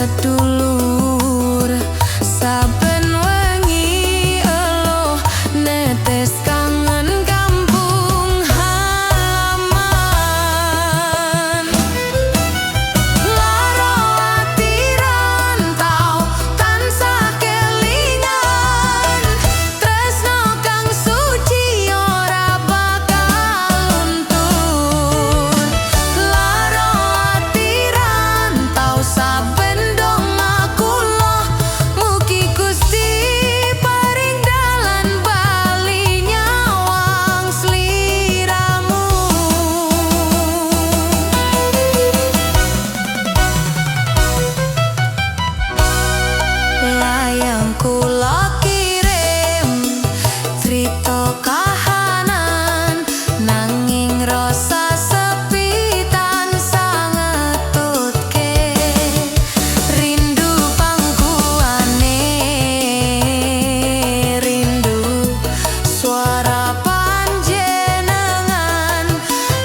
sedulur saben wengi eluh netes kangen kampung halaman. Lara ati rantau tansah kelingan, tresno kang suci ora bakal luntur. Lara ati rantau saben donga kula, mugi Gusti paring dalan bali nyawang sliramu. Layang kula kirim crita kahanan, nanging rasa sepi tansah ngetutke. Rindu pangkuane, rindu suara panjenengan.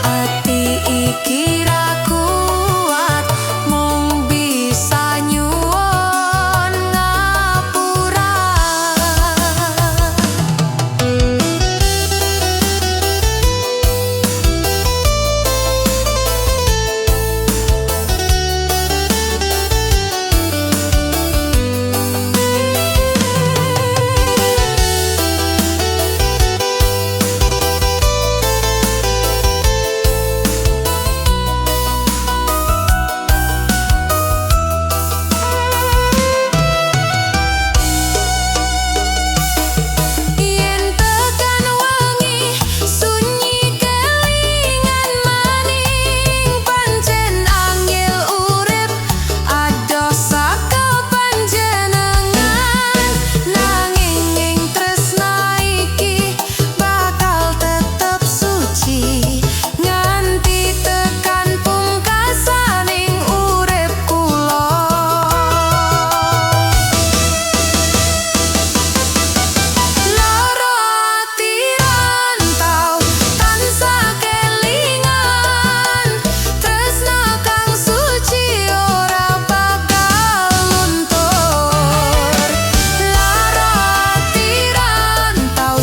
Ati iki ra kuat mung bisa nyuwun ngapura. Yen tekan wengi sunyi kelingan maning, pancen angel urip adoh saka panjenengan. Nanging ing tresna iki bakal tetep suci nganti tekan pungkasaning urip kula. Lara ati rantau tansah kelingan, tresna kang suci ora bakal luntur. Lara ati rantau